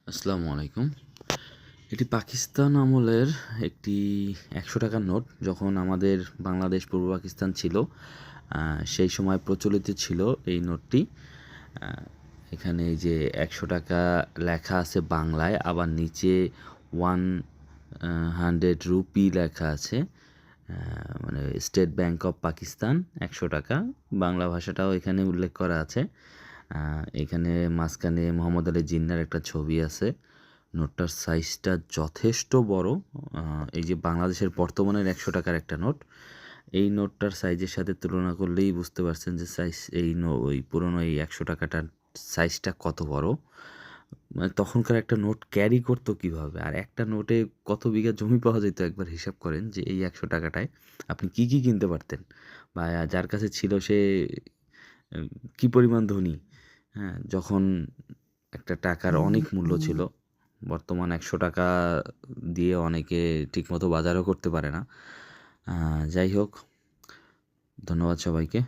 আসসালামু আলাইকুম। এটি পাকিস্তান আমলের একটি ১০০ টাকার নোট। যখন আমাদের বাংলাদেশ পূর্ব পাকিস্তান ছিল, সেই সময় প্রচলিত ছিল এই নোটটি। আ এখানে এই যে ১০০ টাকা লেখা আছে বাংলায়, আবার নিচে 100 রুপি লেখা আছে। মানে স্টেট ব্যাংক অফ পাকিস্তান ১০০ টাকা। বাংলা ভাষাটাও এখানে উল্লেখ করা আছে। এখানে মাঝখানে মোহাম্মদ আলী জিন্নাহর একটা ছবি আছে। নোটটার সাইজটা যথেষ্ট বড়। এই যে বাংলাদেশের বর্তমানের ১০০ টাকার একটা নোট, এই নোটটার সাইজের সাথে তুলনা করলেই বুঝতে পারছেন যে সাইজ ওই পুরনো এই ১০০ টাকাটার সাইজটা কত বড়। মানে তখনকার একটা নোট ক্যারি করতো কীভাবে? আর একটা নোটে কত বিঘা জমি পাওয়া যেত একবার হিসাব করেন যে এই ১০০ টাকাটায় আপনি কী, কী কিনতে পারতেন? বা যার কাছে ছিল সে উম কী পরিমাণ ধনী? হ্যাঁ? যখন একটা টাকার অনেক মূল্য ছিল। বর্তমান ১০০ টাকা দিয়ে অনেকে ঠিকমতো বাজারও করতে পারে না। যাই হোক, ধন্যবাদ সবাইকে।